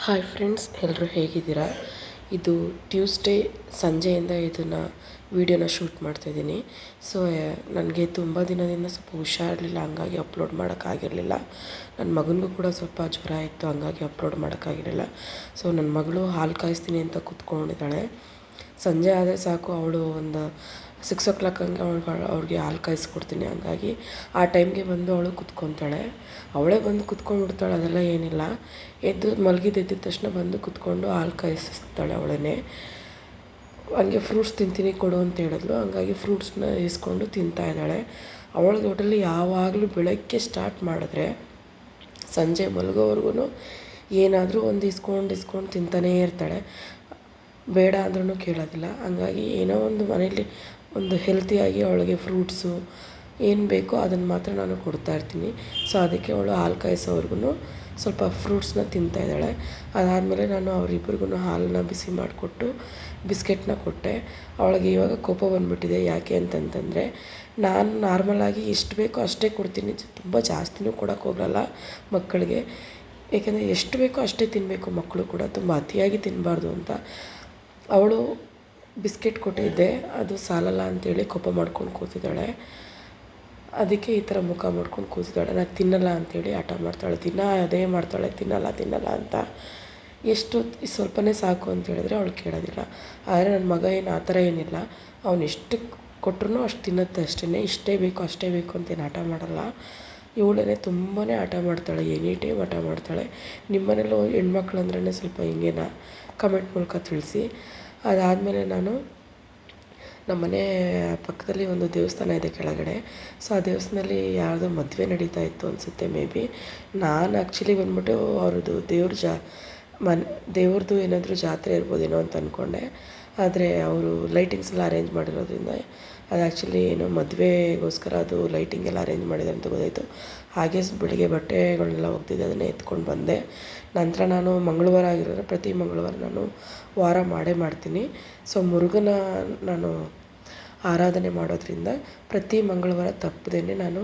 Hi friends, ಎಲ್ಲರೂ ಹೇಗಿದ್ದೀರಾ? ಇದು ಟ್ಯೂಸ್ಡೇ ಸಂಜೆಯಿಂದ ಇದನ್ನು ವೀಡಿಯೋನ ಶೂಟ್ ಮಾಡ್ತಾಯಿದ್ದೀನಿ. ಸೊ ನನಗೆ ತುಂಬ ದಿನದಿಂದ ಸ್ವಲ್ಪ ಹುಷಾರಿರಲಿಲ್ಲ, ಹಂಗಾಗಿ ಅಪ್ಲೋಡ್ ಮಾಡೋಕ್ಕಾಗಿರಲಿಲ್ಲ. ನನ್ನ ಮಗನಿಗೂ ಕೂಡ ಸ್ವಲ್ಪ ಜ್ವರ ಇತ್ತು, ಹಂಗಾಗಿ ಅಪ್ಲೋಡ್ ಮಾಡೋಕ್ಕಾಗಿರಲಿಲ್ಲ. ಸೊ ನನ್ನ ಮಗಳು ಹಾಲು ಕಾಯಿಸ್ತೀನಿ ಅಂತ ಕೂತ್ಕೊಂಡಿದ್ದಾಳೆ. ಸಂಜೆ ಆದರೆ ಸಾಕು, ಅವಳು ಒಂದು 6 o'clock ಹಂಗೆ ಅವ್ರಿಗೆ ಹಾಲು ಕಾಯಿಸ್ಕೊಡ್ತೀನಿ. ಹಂಗಾಗಿ ಆ ಟೈಮ್ಗೆ ಬಂದು ಅವಳು ಕುತ್ಕೊತಾಳೆ. ಅವಳೇ ಬಂದು ಕುತ್ಕೊಂಡ್ಬಿಡ್ತಾಳೆ, ಅದೆಲ್ಲ ಏನಿಲ್ಲ. ಎದ್ದು ಎದ್ದಿದ ತಕ್ಷಣ ಬಂದು ಕುತ್ಕೊಂಡು ಹಾಲು ಕಾಯಿಸ್ತಾಳೆ ಅವಳೇ. ಹಂಗೆ ಫ್ರೂಟ್ಸ್ ತಿಂತೀನಿ ಕೊಡು ಅಂತ ಹೇಳಿದ್ಲು, ಹಂಗಾಗಿ ಫ್ರೂಟ್ಸ್ನ ಇಸ್ಕೊಂಡು ತಿಂತಾಯಿದ್ದಾಳೆ. ಅವಳಿಗೆ ಒಟ್ಟಲ್ಲಿ ಯಾವಾಗಲೂ ಬೆಳಗ್ಗೆ ಸ್ಟಾರ್ಟ್ ಮಾಡಿದ್ರೆ ಸಂಜೆ ಮಲಗೋವರೆಗೂ ಏನಾದರೂ ಒಂದು ಇಸ್ಕೊಂಡು ತಿಂತಾನೇ ಇರ್ತಾಳೆ. ಬೇಡ ಅಂದ್ರೂ ಕೇಳೋದಿಲ್ಲ. ಹಂಗಾಗಿ ಏನೋ ಒಂದು ಮನೇಲಿ ಒಂದು ಹೆಲ್ತಿಯಾಗಿ ಅವಳಿಗೆ ಫ್ರೂಟ್ಸು ಏನು ಬೇಕೋ ಅದನ್ನು ಮಾತ್ರ ನಾನು ಕೊಡ್ತಾಯಿರ್ತೀನಿ. ಸೊ ಅದಕ್ಕೆ ಅವಳು ಹಾಲು ಕಾಯಿಸೋವರೆಗೂ ಸ್ವಲ್ಪ ಫ್ರೂಟ್ಸ್ನ ತಿಂತಾಯಿದ್ದಾಳೆ. ಅದಾದಮೇಲೆ ನಾನು ಅವರಿಬ್ಬರಿಗೂ ಹಾಲನ್ನ ಬಿಸಿ ಮಾಡಿಕೊಟ್ಟು ಬಿಸ್ಕೆಟ್ನ ಕೊಟ್ಟೆ. ಅವಳಿಗೆ ಇವಾಗ ಕೋಪ ಬಂದುಬಿಟ್ಟಿದೆ. ಯಾಕೆ ಅಂತಂತಂದರೆ, ನಾನು ನಾರ್ಮಲಾಗಿ ಎಷ್ಟು ಬೇಕೋ ಅಷ್ಟೇ ಕೊಡ್ತೀನಿ, ತುಂಬ ಜಾಸ್ತಿನೂ ಕೊಡೋಕ್ಕೆ ಹೋಗಲ್ಲ ಮಕ್ಕಳಿಗೆ. ಏಕೆಂದರೆ ಎಷ್ಟು ಬೇಕೋ ಅಷ್ಟೇ ತಿನ್ನಬೇಕು ಮಕ್ಕಳು ಕೂಡ, ತುಂಬ ಅತಿಯಾಗಿ ತಿನ್ನಬಾರ್ದು ಅಂತ. ಅವಳು ಬಿಸ್ಕೆಟ್ ಕೊಟ್ಟಿದ್ದೆ, ಅದು ಸಾಲಲ್ಲ ಅಂತೇಳಿ ಕೋಪ ಮಾಡ್ಕೊಂಡು ಕೂತಿದ್ದಾಳೆ. ಅದಕ್ಕೆ ಈ ಥರ ಮುಖ ಮಾಡ್ಕೊಂಡು ಕೂತಿದ್ದಾಳೆ. ನಾನು ತಿನ್ನಲ್ಲ ಅಂಥೇಳಿ ಹಠ ಮಾಡ್ತಾಳೆ. ದಿನ ಅದೇ ಮಾಡ್ತಾಳೆ, ತಿನ್ನಲ್ಲ ಅಂತ. ಎಷ್ಟು ಸ್ವಲ್ಪನೇ ಸಾಕು ಅಂತ ಹೇಳಿದ್ರೆ ಅವಳು ಕೇಳೋದಿಲ್ಲ. ಆದರೆ ನನ್ನ ಮಗ ಏನು ಆ ಥರ ಏನಿಲ್ಲ, ಅವನು ಎಷ್ಟು ಕೊಟ್ಟರು ಅಷ್ಟು ತಿನ್ನುತ್ತೆ ಅಷ್ಟೇ. ಇಷ್ಟೇ ಬೇಕು ಅಷ್ಟೇ ಬೇಕು ಅಂತೇನು ಹಠ ಮಾಡಲ್ಲ. ಇವಳೇ ತುಂಬಾ ಹಠ ಮಾಡ್ತಾಳೆ, ಎನಿ ಟೈಮ್ ಹಠ ಮಾಡ್ತಾಳೆ. ನಿಮ್ಮ ಮನೇಲೂ ಹೆಣ್ಮಕ್ಳು ಅಂದ್ರೇ ಸ್ವಲ್ಪ ಹಿಂಗೇನ ಕಮೆಂಟ್ ಮೂಲಕ ತಿಳಿಸಿ. ಅದಾದಮೇಲೆ ನಾನು ನಮ್ಮ ಮನೆ ಪಕ್ಕದಲ್ಲಿ ಒಂದು ದೇವಸ್ಥಾನ ಇದೆ ಕೆಳಗಡೆ. ಸೊ ಆ ದೇವಸ್ಥಾನದಲ್ಲಿ ಯಾವುದೋ ಮದುವೆ ನಡೀತಾ ಇತ್ತು ಅನಿಸುತ್ತೆ, ಮೇ ಬಿ. ನಾನು ಆ್ಯಕ್ಚುಲಿ ಬಂದ್ಬಿಟ್ಟು ಅವ್ರದ್ದು ದೇವ್ರದ್ದು ಏನಾದರೂ ಜಾತ್ರೆ ಇರ್ಬೋದೇನೋ ಅಂತ ಅಂದ್ಕೊಂಡೆ. ಆದರೆ ಅವರು ಲೈಟಿಂಗ್ಸ್ ಎಲ್ಲ ಅರೇಂಜ್ ಮಾಡಿರೋದ್ರಿಂದ ಅದು ಆ್ಯಕ್ಚುಲಿ ಏನೋ ಮದುವೆಗೋಸ್ಕರ ಅದು ಲೈಟಿಂಗ್ ಎಲ್ಲ ಅರೇಂಜ್ ಮಾಡಿದ್ದಾರೆ ಅಂತ ಗೊತ್ತಾಯಿತು. ಹಾಗೆ ಬೆಳಿಗ್ಗೆ ಬಟ್ಟೆಗಳನ್ನೆಲ್ಲ ಒಗ್ದಿದ್ದೆ, ಅದನ್ನೇ ಎತ್ಕೊಂಡು ಬಂದೆ. ನಂತರ ನಾನು ಮಂಗಳವಾರ ಆಗಿರೋದ್ರೆ ಪ್ರತಿ ಮಂಗಳವಾರ ನಾನು ವಾರ ಮಾಡ್ತೀನಿ. ಸೊ ಮುರುಘನ ನಾನು ಆರಾಧನೆ ಮಾಡೋದ್ರಿಂದ ಪ್ರತಿ ಮಂಗಳವಾರ ತಪ್ಪದೇ ನಾನು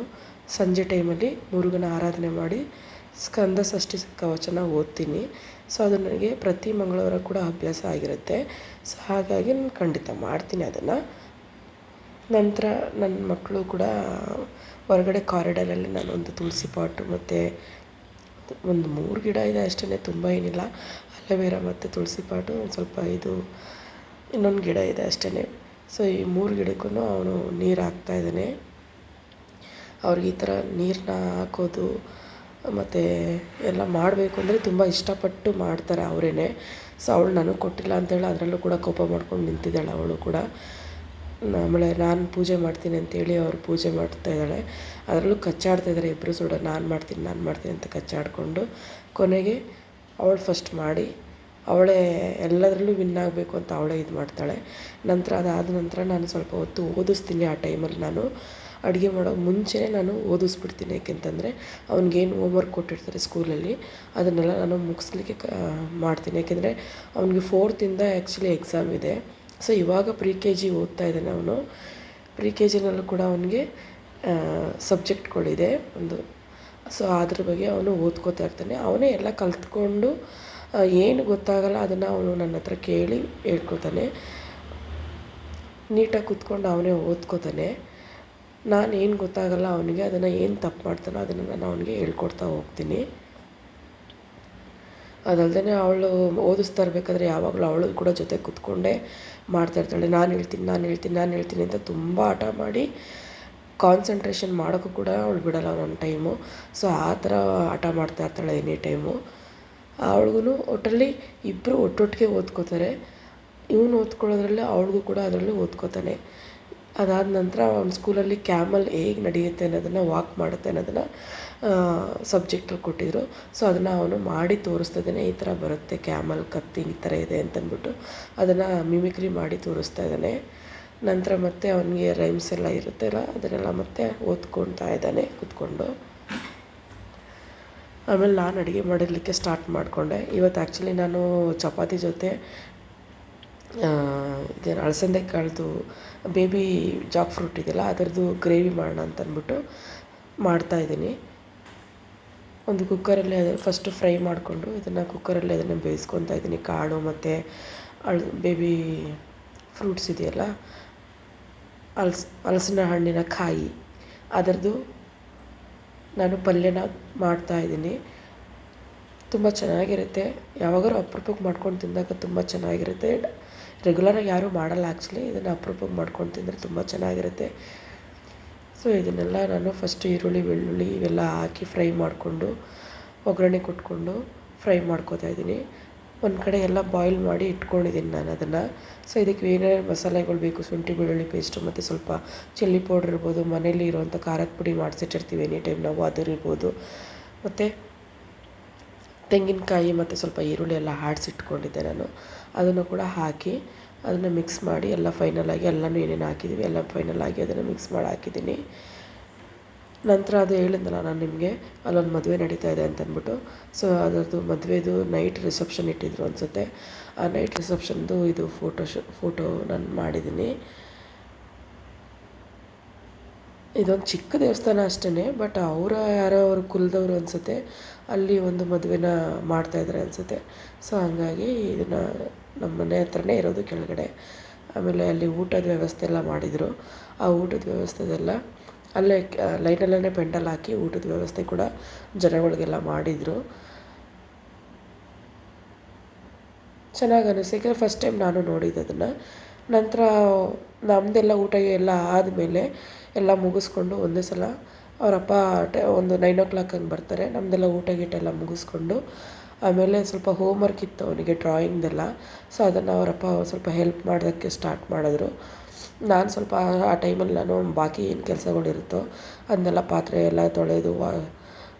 ಸಂಜೆ ಟೈಮಲ್ಲಿ ಮುರುಘನ ಆರಾಧನೆ ಮಾಡಿ ಸ್ಕಂದ ಷಷ್ಠಿ ಕವಚನ ಓದ್ತೀನಿ. ಸೊ ಅದು ನನಗೆ ಪ್ರತಿ ಮಂಗಳವಾರ ಕೂಡ ಅಭ್ಯಾಸ ಆಗಿರುತ್ತೆ. ಸೊ ಹಾಗಾಗಿ ನಾನು ಖಂಡಿತ ಮಾಡ್ತೀನಿ ಅದನ್ನು. ನಂತರ ನನ್ನ ಮಕ್ಕಳು ಕೂಡ ಹೊರಗಡೆ ಕಾರಿಡಾರಲ್ಲಿ ನಾನೊಂದು ತುಳಸಿ ಪಾಟು ಮತ್ತು ಒಂದು 3 ಗಿಡ ಇದೆ ಅಷ್ಟೇ, ತುಂಬ ಏನಿಲ್ಲ. ಅಲೋವೆರಾ ಮತ್ತು ತುಳಸಿ ಪಾಟು, ಒಂದು ಸ್ವಲ್ಪ ಇನ್ನೊಂದು ಗಿಡ ಇದೆ ಅಷ್ಟೇ. ಸೊ ಈ 3 ಗಿಡಕ್ಕೂ ಅವನು ನೀರು ಹಾಕ್ತಾಯಿದ್ದಾನೆ. ಅವ್ರಿಗೆ ಈ ಥರ ನೀರನ್ನ ಹಾಕೋದು ಮತ್ತು ಎಲ್ಲ ಮಾಡಬೇಕು ಅಂದರೆ ತುಂಬ ಇಷ್ಟಪಟ್ಟು ಮಾಡ್ತಾರೆ ಅವರೇ. ಸೊ ಅವಳು ನನಗೆ ಕೊಟ್ಟಿಲ್ಲ ಅಂತೇಳಿ ಅದರಲ್ಲೂ ಕೂಡ ಕೋಪ ಮಾಡ್ಕೊಂಡು ನಿಂತಿದ್ದಾಳೆ ಅವಳು ಕೂಡ. ಆಮೇಲೆ ನಾನು ಪೂಜೆ ಮಾಡ್ತೀನಿ ಅಂತೇಳಿ ಅವ್ರು ಪೂಜೆ ಮಾಡ್ತಾಯಿದ್ದಾಳೆ. ಅದರಲ್ಲೂ ಕಚ್ಚಾಡ್ತಾಯಿದ್ದಾರೆ ಇಬ್ಬರು ಸುಡ, ನಾನು ಮಾಡ್ತೀನಿ ಅಂತ ಕಚ್ಚಾಡಿಕೊಂಡು ಕೊನೆಗೆ ಅವಳು ಫಸ್ಟ್ ಮಾಡಿ ಅವಳೇ ಎಲ್ಲದರಲ್ಲೂ ವಿನ್ ಆಗಬೇಕು ಅಂತ ಅವಳೇ ಇದು ಮಾಡ್ತಾಳೆ. ನಂತರ ಅದಾದ ನಂತರ ನಾನು ಸ್ವಲ್ಪ ಹೊತ್ತು ಓದಿಸ್ತೀನಿ. ಆ ಟೈಮಲ್ಲಿ ನಾನು ಅಡುಗೆ ಮಾಡೋಕ್ಕೆ ಮುಂಚೆನೇ ನಾನು ಓದಿಸ್ಬಿಡ್ತೀನಿ. ಏಕೆಂತಂದರೆ ಅವ್ನಿಗೇನು ಹೋಮ್ವರ್ಕ್ ಕೊಟ್ಟಿರ್ತಾರೆ ಸ್ಕೂಲಲ್ಲಿ ಅದನ್ನೆಲ್ಲ ನಾನು ಮುಗಿಸ್ಲಿಕ್ಕೆ ಮಾಡ್ತೀನಿ. ಏಕೆಂದರೆ ಅವ್ನಿಗೆ 4th ಆ್ಯಕ್ಚುಲಿ ಎಕ್ಸಾಮ್ ಇದೆ. ಸೊ ಇವಾಗ ಪ್ರಿ-KG ಓದ್ತಾ ಇದ್ದಾನೆ ಅವನು. ಪ್ರಿ-KGನಲ್ಲೂ ಕೂಡ ಅವನಿಗೆ ಸಬ್ಜೆಕ್ಟ್ಗಳಿದೆ ಒಂದು. ಸೊ ಅದ್ರ ಬಗ್ಗೆ ಅವನು ಓದ್ಕೋತಾ ಇರ್ತಾನೆ. ಅವನೇ ಎಲ್ಲ ಕಲ್ತ್ಕೊಂಡು ಏನು ಗೊತ್ತಾಗಲ್ಲ ಅದನ್ನು ಅವನು ನನ್ನ ಹತ್ರ ಕೇಳಿ ಹೇಳ್ಕೊತಾನೆ. ನೀಟಾಗಿ ಕೂತ್ಕೊಂಡು ಅವನೇ ಓದ್ಕೋತಾನೆ. ನಾನು ಏನು ಗೊತ್ತಾಗಲ್ಲ ಅವನಿಗೆ, ಅದನ್ನು ಏನು ತಪ್ಪು ಮಾಡ್ತಾನೋ ಅದನ್ನು ನಾನು ಅವನಿಗೆ ಹೇಳ್ಕೊಡ್ತಾ ಹೋಗ್ತೀನಿ. ಅದಲ್ಲದೆ ಅವಳು ಓದಿಸ್ತಾ ಇರಬೇಕಾದ್ರೆ ಯಾವಾಗಲೂ ಅವಳು ಕೂಡ ಜೊತೆ ಕೂತ್ಕೊಂಡೇ ಮಾಡ್ತಾಯಿರ್ತಾಳೆ. ನಾನು ಹೇಳ್ತೀನಿ ಅಂತ ತುಂಬ ಹಠ ಮಾಡಿ ಕಾನ್ಸಂಟ್ರೇಷನ್ ಮಾಡೋಕ್ಕೂ ಕೂಡ ಅವಳು ಬಿಡಲ್ಲ ಒಂದೊಂದು ಟೈಮು. ಸೊ ಆ ಥರ ಹಠ ಮಾಡ್ತಾಯಿರ್ತಾಳೆ ಎನಿ ಟೈಮು. ಅವಳಿಗೂ ಒಟ್ಟಲ್ಲಿ ಇಬ್ಬರು ಒಟ್ಟೊಟ್ಟಿಗೆ ಓದ್ಕೋತಾರೆ. ಇವನು ಓದ್ಕೊಳ್ಳೋದ್ರಲ್ಲಿ ಅವಳಿಗೂ ಕೂಡ ಅದರಲ್ಲಿ ಓದ್ಕೋತಾನೆ. ಅದಾದ ನಂತರ ಅವ್ನ ಸ್ಕೂಲಲ್ಲಿ ಕ್ಯಾಮಲ್ ಹೇಗೆ ನಡೆಯುತ್ತೆ ಅನ್ನೋದನ್ನು, ವಾಕ್ ಮಾಡುತ್ತೆ ಅನ್ನೋದನ್ನು ಸಬ್ಜೆಕ್ಟಲ್ಲಿ ಕೊಟ್ಟಿದ್ದರು. ಸೊ ಅದನ್ನು ಅವನು ಮಾಡಿ ತೋರಿಸ್ತಾ ಇದ್ದಾನೆ. ಈ ಥರ ಬರುತ್ತೆ ಕ್ಯಾಮಲ್, ಕತ್ತಿ ಈ ಥರ ಇದೆ ಅಂತಂದ್ಬಿಟ್ಟು ಅದನ್ನು ಮಿಮಿಕ್ರಿ ಮಾಡಿ ತೋರಿಸ್ತಾ ಇದ್ದಾನೆ. ನಂತರ ಮತ್ತೆ ಅವನಿಗೆ ರೈಮ್ಸ್ ಎಲ್ಲ ಇರುತ್ತಲ್ಲ ಅದನ್ನೆಲ್ಲ ಮತ್ತೆ ಓದ್ಕೊಳ್ತಾ ಇದ್ದಾನೆ ಕೂತ್ಕೊಂಡು. ಆಮೇಲೆ ನಾನು ಅಡುಗೆ ಮಾಡಿರಲಿಕ್ಕೆ ಸ್ಟಾರ್ಟ್ ಮಾಡಿಕೊಂಡೆ. ಇವತ್ತು ಆ್ಯಕ್ಚುಲಿ ನಾನು ಚಪಾತಿ ಜೊತೆ ಇದೇನು ಅಳಸಂದೆ ಕಾಳ್ದು ಬೇಬಿ ಜಾಕ್ ಫ್ರೂಟ್ ಇದೆಯಲ್ಲ ಅದರದ್ದು ಗ್ರೇವಿ ಮಾಡೋಣ ಅಂತಂದ್ಬಿಟ್ಟು ಮಾಡ್ತಾಯಿದ್ದೀನಿ. ಒಂದು ಕುಕ್ಕರಲ್ಲಿ ಅದು ಫಸ್ಟು ಫ್ರೈ ಮಾಡಿಕೊಂಡು ಇದನ್ನು ಕುಕ್ಕರಲ್ಲಿ ಅದನ್ನು ಬೇಯಿಸ್ಕೊತಾ ಇದ್ದೀನಿ. ಕಾಳು ಮತ್ತು ಬೇಬಿ ಫ್ರೂಟ್ಸ್ ಇದೆಯಲ್ಲ, ಹಲಸಿನ ಹಣ್ಣಿನ ಕಾಯಿ, ಅದರದ್ದು ನಾನು ಪಲ್ಯನ ಮಾಡ್ತಾಯಿದ್ದೀನಿ. ತುಂಬ ಚೆನ್ನಾಗಿರುತ್ತೆ. ಯಾವಾಗಾದ್ರೂ ಅಪರೂಪಕ್ಕೆ ಮಾಡ್ಕೊಂಡು ತಿಂದಾಗ ತುಂಬ ಚೆನ್ನಾಗಿರುತ್ತೆ. ರೆಗ್ಯುಲರಾಗಿ ಯಾರೂ ಮಾಡಲ್ಲ ಆ್ಯಕ್ಚುಲಿ. ಇದನ್ನು ಅಪರೂಪಕ್ಕೆ ಮಾಡ್ಕೊಂಡು ತಿಂದರೆ ತುಂಬ ಚೆನ್ನಾಗಿರುತ್ತೆ. ಸೊ ಇದನ್ನೆಲ್ಲ ನಾನು ಫಸ್ಟು ಈರುಳ್ಳಿ, ಬೆಳ್ಳುಳ್ಳಿ ಇವೆಲ್ಲ ಹಾಕಿ ಫ್ರೈ ಮಾಡಿಕೊಂಡು ಒಗ್ಗರಣೆ ಕೊಟ್ಕೊಂಡು ಫ್ರೈ ಮಾಡ್ಕೊತಾ ಇದ್ದೀನಿ. ಒಂದು ಕಡೆ ಎಲ್ಲ ಬಾಯ್ಲ್ ಮಾಡಿ ಇಟ್ಕೊಂಡಿದ್ದೀನಿ ನಾನು ಅದನ್ನು. ಸೊ ಇದಕ್ಕೆ ಏನೇನು ಮಸಾಲೆಗಳು ಬೇಕು, ಶುಂಠಿ ಬೆಳ್ಳುಳ್ಳಿ ಪೇಸ್ಟು ಮತ್ತು ಸ್ವಲ್ಪ ಚಿಲ್ಲಿ ಪೌಡ್ರ್ ಇರ್ಬೋದು, ಮನೇಲಿ ಇರುವಂಥ ಖಾರದ ಪುಡಿ ಮಾಡಿಸಿಟ್ಟಿರ್ತೀವಿ ಎನಿ ಟೈಮ್ ನಾವು, ಅದಿರ್ಬೋದು, ಮತ್ತು ತೆಂಗಿನಕಾಯಿ ಮತ್ತು ಸ್ವಲ್ಪ ಈರುಳ್ಳಿ ಎಲ್ಲ ಆಡಿಸಿಟ್ಕೊಂಡಿದ್ದೆ ನಾನು. ಅದನ್ನು ಕೂಡ ಹಾಕಿ ಅದನ್ನು ಮಿಕ್ಸ್ ಮಾಡಿ ಎಲ್ಲ ಫೈನಲಾಗಿ ಎಲ್ಲನೂ ಏನೇನು ಹಾಕಿದ್ದೀವಿ ಎಲ್ಲ ಫೈನಲಾಗಿ ಅದನ್ನು ಮಿಕ್ಸ್ ಮಾಡಿ ಹಾಕಿದ್ದೀನಿ. ನಂತರ ಅದು ಹೇಳಿದ್ನಲ್ಲ ನಾನು ನಿಮಗೆ, ಅಲ್ಲೊಂದು ಮದುವೆ ನಡೀತಾ ಇದೆ ಅಂತಂದ್ಬಿಟ್ಟು. ಸೊ ಅದರದ್ದು ಮದುವೆದು ನೈಟ್ ರಿಸೆಪ್ಷನ್ ಇಟ್ಟಿದ್ರು ಅನಿಸುತ್ತೆ. ಆ ನೈಟ್ ರಿಸೆಪ್ಷನ್ದು ಇದು ಫೋಟೋ ನಾನು ಮಾಡಿದ್ದೀನಿ. ಇದೊಂದು ಚಿಕ್ಕ ದೇವಸ್ಥಾನ ಅಷ್ಟೇ, ಬಟ್ ಯಾರೋ ಅವ್ರ ಕುಲದವರು ಅನಿಸುತ್ತೆ, ಅಲ್ಲಿ ಒಂದು ಮದುವೆನ ಮಾಡ್ತಾಯಿದ್ದಾರೆ ಅನಿಸುತ್ತೆ. ಸೊ ಹಂಗಾಗಿ ಇದನ್ನು ನಮ್ಮ ಮನೆ ಹತ್ರನೇ ಇರೋದು ಕೆಳಗಡೆ. ಆಮೇಲೆ ಅಲ್ಲಿ ಊಟದ ವ್ಯವಸ್ಥೆ ಎಲ್ಲ ಮಾಡಿದರು. ಆ ಊಟದ ವ್ಯವಸ್ಥೆದೆಲ್ಲ ಅಲ್ಲೇ ಲೈನಲ್ಲೇ ಪೆಂಡಲ್ ಹಾಕಿ ಊಟದ ವ್ಯವಸ್ಥೆ ಕೂಡ ಜನಗಳಿಗೆಲ್ಲ ಮಾಡಿದರು. ಚೆನ್ನಾಗಿ ಅನ್ನಿಸ್ತು, ಯಾಕೆಂದರೆ ಫಸ್ಟ್ ಟೈಮ್ ನಾನು ನೋಡಿದ್ದು ಅದನ್ನು. ನಂತರ ನಮ್ಮದೆಲ್ಲ ಊಟ ಎಲ್ಲ ಆದಮೇಲೆ ಎಲ್ಲ ಮುಗಿಸ್ಕೊಂಡು ಒಂದೇ ಸಲ ಅವರಪ್ಪ ಒಂದು 9 o'clock ಹಂಗೆ ಬರ್ತಾರೆ. ನಮ್ಮದೆಲ್ಲ ಊಟ ಗೀಟ ಎಲ್ಲ ಮುಗಿಸ್ಕೊಂಡು ಆಮೇಲೆ ಸ್ವಲ್ಪ ಹೋಮ್ವರ್ಕ್ ಇತ್ತು ಅವನಿಗೆ, ಡ್ರಾಯಿಂಗ್ದೆಲ್ಲ. ಸೊ ಅದನ್ನು ಅವರಪ್ಪ ಸ್ವಲ್ಪ ಹೆಲ್ಪ್ ಮಾಡೋದಕ್ಕೆ ಸ್ಟಾರ್ಟ್ ಮಾಡಿದ್ರು. ನಾನು ಸ್ವಲ್ಪ ಆ ಟೈಮಲ್ಲಿ ನಾನು ಬಾಕಿ ಏನು ಕೆಲಸಗಳಿರುತ್ತೋ ಅದನ್ನೆಲ್ಲ ಪಾತ್ರೆ ಎಲ್ಲ ತೊಳೆದು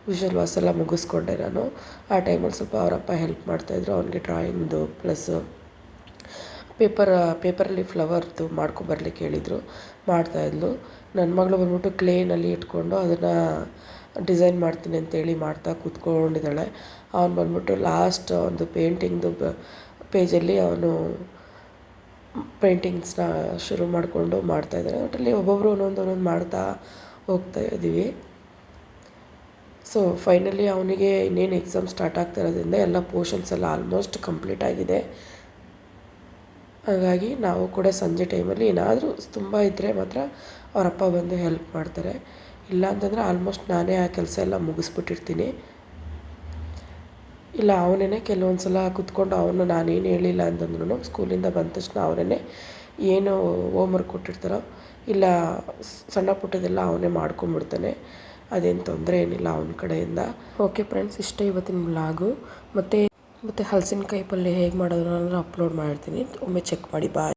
ವಿಷಲ್ ವಾಶ್ ಎಲ್ಲ ಮುಗಿಸ್ಕೊಂಡೆ ನಾನು. ಆ ಟೈಮಲ್ಲಿ ಸ್ವಲ್ಪ ಅವರಪ್ಪ ಹೆಲ್ಪ್ ಮಾಡ್ತಾಯಿದ್ರು ಅವನಿಗೆ ಡ್ರಾಯಿಂಗ್ದು, ಪ್ಲಸ್ಸು ಪೇಪರಲ್ಲಿ ಫ್ಲವರ್ದು ಮಾಡ್ಕೊಬರ್ಲಿಕ್ಕೆ ಹೇಳಿದರು, ಮಾಡ್ತಾಯಿದ್ಲು. ನನ್ನ ಮಗಳು ಬಂದ್ಬಿಟ್ಟು ಕ್ಲೇನಲ್ಲಿ ಇಟ್ಕೊಂಡು ಅದನ್ನು ಡಿಸೈನ್ ಮಾಡ್ತೀನಿ ಅಂತೇಳಿ ಮಾಡ್ತಾ ಕೂತ್ಕೊಂಡಿದ್ದಾಳೆ. ಅವನು ಬಂದ್ಬಿಟ್ಟು ಲಾಸ್ಟ್ ಒಂದು ಪೇಂಟಿಂಗ್ದು ಪೇಜಲ್ಲಿ ಅವನು ಪೇಂಟಿಂಗ್ಸ್ನ ಶುರು ಮಾಡಿಕೊಂಡು ಮಾಡ್ತಾಯಿದ್ದಾನೆ. ಒಟ್ಟಲ್ಲಿ ಒಬ್ಬೊಬ್ಬರು ಒಂದೊಂದು ಮಾಡ್ತಾ ಹೋಗ್ತಾ ಇದ್ದೀವಿ. ಸೊ ಫೈನಲಿ ಅವನಿಗೆ ಇನ್ನೇನು ಎಕ್ಸಾಮ್ ಸ್ಟಾರ್ಟ್ ಆಗ್ತಾ ಇರೋದ್ರಿಂದ ಎಲ್ಲ ಪೋರ್ಷನ್ಸ್ ಎಲ್ಲ ಆಲ್ಮೋಸ್ಟ್ ಕಂಪ್ಲೀಟ್ ಆಗಿದೆ. ಹಾಗಾಗಿ ನಾವು ಕೂಡ ಸಂಜೆ ಟೈಮಲ್ಲಿ ಏನಾದರೂ ತುಂಬ ಇದ್ದರೆ ಮಾತ್ರ ಅವರಪ್ಪ ಬಂದು ಹೆಲ್ಪ್ ಮಾಡ್ತಾರೆ. ಇಲ್ಲ ಅಂತಂದರೆ ಆಲ್ಮೋಸ್ಟ್ ನಾನೇ ಆ ಕೆಲಸ ಎಲ್ಲ ಮುಗಿಸ್ಬಿಟ್ಟಿರ್ತೀನಿ. ಇಲ್ಲ ಅವನೇ ಕೆಲವೊಂದು ಸಲ ಕೂತ್ಕೊಂಡು ಅವನು ನಾನೇನು ಹೇಳಿಲ್ಲ ಅಂತಂದ್ರೂ ಸ್ಕೂಲಿಂದ ಬಂದ ತಕ್ಷಣ ಅವನೇ ಏನು ಹೋಮ್ವರ್ಕ್ ಕೊಟ್ಟಿರ್ತಾರೋ ಇಲ್ಲ ಸಣ್ಣ ಪುಟ್ಟದೆಲ್ಲ ಅವನೇ ಮಾಡ್ಕೊಂಬಿಡ್ತಾನೆ. ಅದೇನು ತೊಂದರೆ ಏನಿಲ್ಲ ಅವನ ಕಡೆಯಿಂದ. ಓಕೆ ಫ್ರೆಂಡ್ಸ್, ಇಷ್ಟೇ ಇವತ್ತಿನ ವ್ಲಾಗು. ಮತ್ತು ಹಲಸಿನಕಾಯಿ ಪಲ್ಯ ಹೇಗೆ ಮಾಡೋದು ಅನ್ನೋದನ್ನು ಅಪ್ಲೋಡ್ ಮಾಡಿರ್ತೀನಿ, ಒಮ್ಮೆ ಚೆಕ್ ಮಾಡಿ. ಬಾಯ್.